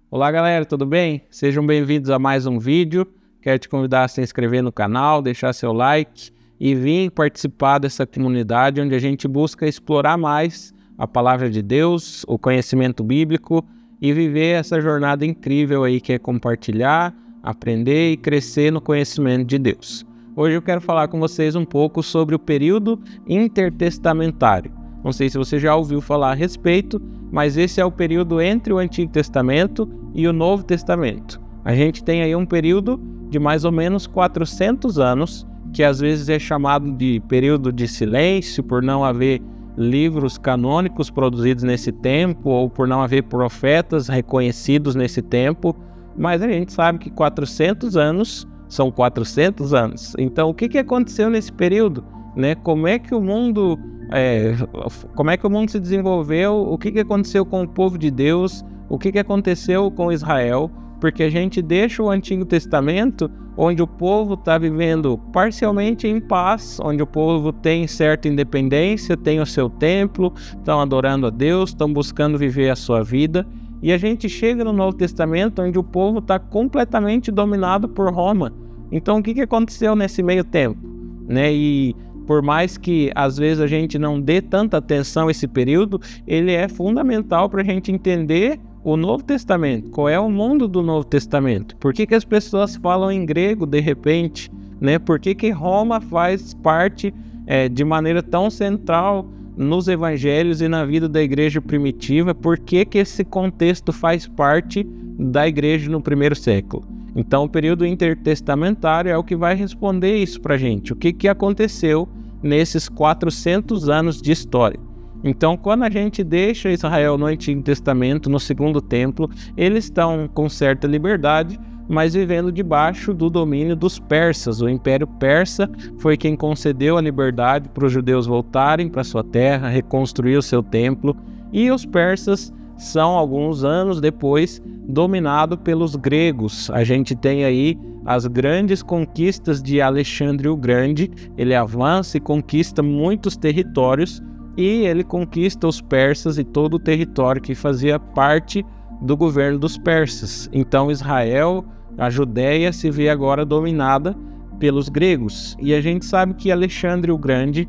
Olá galera, tudo bem? Sejam bem-vindos a mais um vídeo. Quero te convidar a se inscrever no canal, deixar seu like e vir participar dessa comunidade onde a gente busca explorar mais a palavra de Deus, o conhecimento bíblico e viver essa jornada incrível aí que é compartilhar, aprender e crescer no conhecimento de Deus. Hoje eu quero falar com vocês um pouco sobre o período intertestamentário. Não sei se você já ouviu falar a respeito, mas esse é o período entre o Antigo Testamento e o Novo Testamento. A gente tem aí um período de mais ou menos 400 anos, que às vezes é chamado de período de silêncio, por não haver livros canônicos produzidos nesse tempo, ou por não haver profetas reconhecidos nesse tempo, mas a gente sabe que 400 anos são 400 anos. Então, o que aconteceu nesse período? Como é que o mundo se desenvolveu? O que aconteceu com o povo de Deus? O que aconteceu com Israel? Porque a gente deixa o Antigo Testamento, onde o povo está vivendo parcialmente em paz, onde o povo tem certa independência, tem o seu templo, estão adorando a Deus, estão buscando viver a sua vida. E a gente chega no Novo Testamento, onde o povo está completamente dominado por Roma. Então, o que aconteceu nesse meio tempo? E por mais que às vezes a gente não dê tanta atenção a esse período, ele é fundamental para a gente entender o Novo Testamento. Qual é o mundo do Novo Testamento? Por que as pessoas falam em grego de repente? Por que Roma faz parte de maneira tão central nos evangelhos e na vida da igreja primitiva? Por que esse contexto faz parte da igreja no primeiro século? Então, o período intertestamentário é o que vai responder isso para a gente. O que aconteceu nesses 400 anos de história? Então, quando a gente deixa Israel no Antigo Testamento, no Segundo Templo, eles estão com certa liberdade, mas vivendo debaixo do domínio dos persas. O Império Persa foi quem concedeu a liberdade para os judeus voltarem para sua terra, reconstruir o seu templo, e os persas são, alguns anos depois, dominados pelos gregos. A gente tem aí as grandes conquistas de Alexandre o Grande. Ele avança e conquista muitos territórios, e ele conquista os persas e todo o território que fazia parte do governo dos persas. Então Israel, a Judéia, se vê agora dominada pelos gregos. E a gente sabe que Alexandre o Grande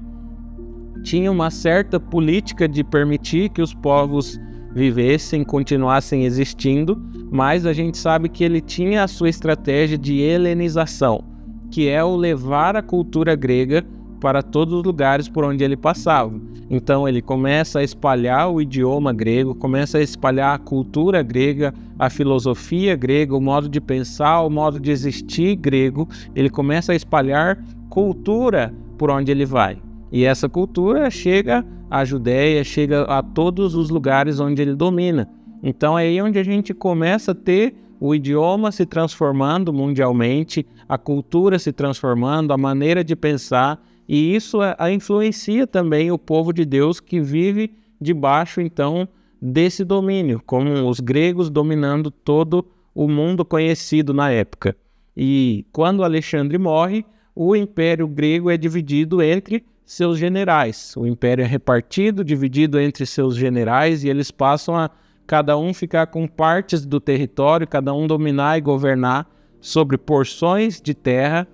tinha uma certa política de permitir que os povos vivessem, continuassem existindo, mas a gente sabe que ele tinha a sua estratégia de helenização, que é o levar a cultura grega para todos os lugares por onde ele passava. Então ele começa a espalhar o idioma grego, começa a espalhar a cultura grega, a filosofia grega, o modo de pensar, o modo de existir grego. Ele começa a espalhar cultura por onde ele vai. E essa cultura chega à Judéia, chega a todos os lugares onde ele domina. Então é aí onde a gente começa a ter o idioma se transformando mundialmente, a cultura se transformando, a maneira de pensar, e isso influencia também o povo de Deus que vive debaixo, então, desse domínio, como os gregos dominando todo o mundo conhecido na época. E quando Alexandre morre, o Império Grego é dividido entre seus generais. O Império é repartido, dividido entre seus generais, e eles passam a cada um ficar com partes do território, cada um dominar e governar sobre porções de terra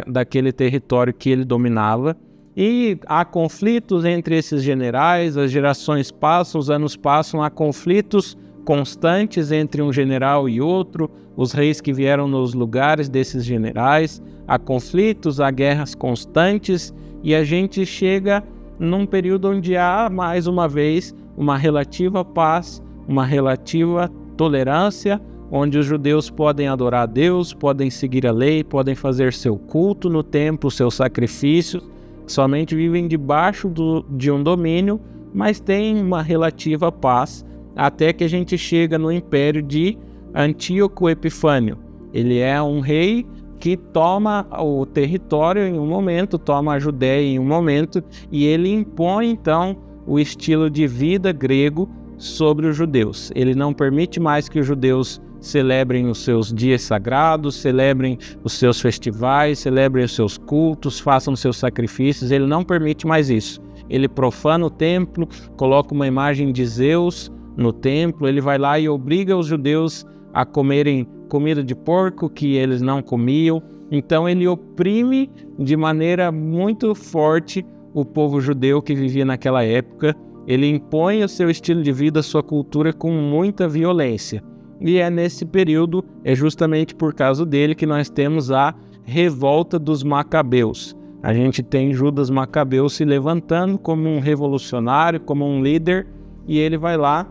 daquele território que ele dominava. E há conflitos entre esses generais, as gerações passam, os anos passam, há conflitos constantes entre um general e outro, os reis que vieram nos lugares desses generais, há conflitos, há guerras constantes, e a gente chega num período onde há, mais uma vez, uma relativa paz, uma relativa tolerância, onde os judeus podem adorar a Deus, podem seguir a lei, podem fazer seu culto no templo, seus sacrifícios, somente vivem debaixo de um domínio, mas tem uma relativa paz, até que a gente chega no império de Antíoco Epifânio. Ele é um rei que toma o território em um momento, toma a Judéia em um momento, e ele impõe então o estilo de vida grego sobre os judeus. Ele não permite mais que os judeus celebrem os seus dias sagrados, celebrem os seus festivais, celebrem os seus cultos, façam os seus sacrifícios. Ele não permite mais isso. Ele profana o templo, coloca uma imagem de Zeus no templo, ele vai lá e obriga os judeus a comerem comida de porco que eles não comiam. Então ele oprime de maneira muito forte o povo judeu que vivia naquela época. Ele impõe o seu estilo de vida, a sua cultura com muita violência. E é nesse período, é justamente por causa dele que nós temos a revolta dos Macabeus. A gente tem Judas Macabeu se levantando como um revolucionário, como um líder, e ele vai lá,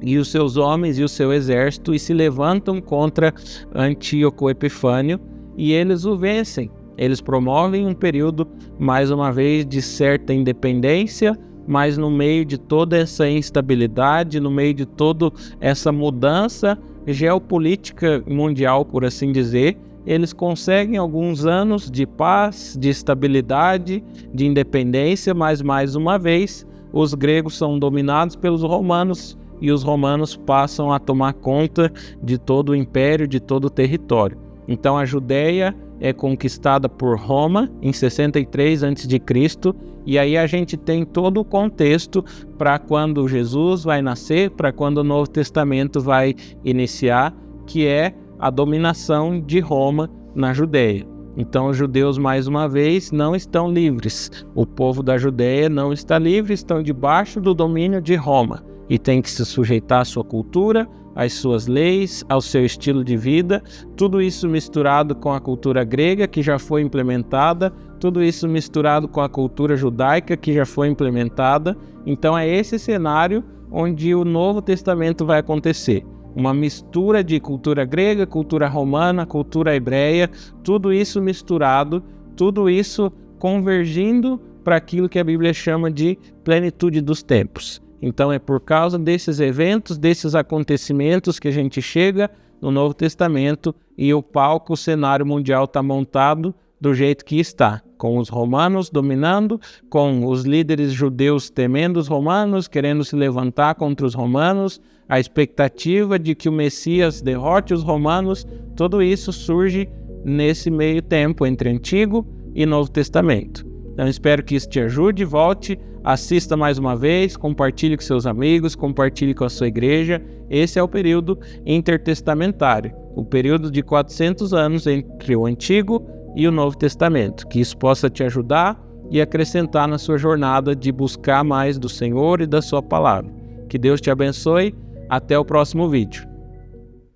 e os seus homens e o seu exército, e se levantam contra Antíoco Epifânio, e eles o vencem. Eles promovem um período, mais uma vez, de certa independência, mas no meio de toda essa instabilidade, no meio de toda essa mudança geopolítica mundial, por assim dizer, eles conseguem alguns anos de paz, de estabilidade, de independência, mas mais uma vez os gregos são dominados pelos romanos e os romanos passam a tomar conta de todo o império, de todo o território. Então a Judéia é conquistada por Roma em 63 a.C. e aí a gente tem todo o contexto para quando Jesus vai nascer, para quando o Novo Testamento vai iniciar, que é a dominação de Roma na Judéia. Então os judeus, mais uma vez, não estão livres. O povo da Judéia não está livre, estão debaixo do domínio de Roma e tem que se sujeitar à sua cultura, às suas leis, ao seu estilo de vida, tudo isso misturado com a cultura grega que já foi implementada, tudo isso misturado com a cultura judaica que já foi implementada. Então é esse cenário onde o Novo Testamento vai acontecer. Uma mistura de cultura grega, cultura romana, cultura hebreia, tudo isso misturado, tudo isso convergindo para aquilo que a Bíblia chama de plenitude dos tempos. Então é por causa desses eventos, desses acontecimentos que a gente chega no Novo Testamento e o palco, o cenário mundial está montado do jeito que está, com os romanos dominando, com os líderes judeus temendo os romanos, querendo se levantar contra os romanos, a expectativa de que o Messias derrote os romanos, tudo isso surge nesse meio tempo entre Antigo e Novo Testamento. Então espero que isso te ajude, volte, assista mais uma vez, compartilhe com seus amigos, compartilhe com a sua igreja. Esse é o período intertestamentário, o período de 400 anos entre o Antigo e o Novo Testamento. Que isso possa te ajudar e acrescentar na sua jornada de buscar mais do Senhor e da sua palavra. Que Deus te abençoe. Até o próximo vídeo.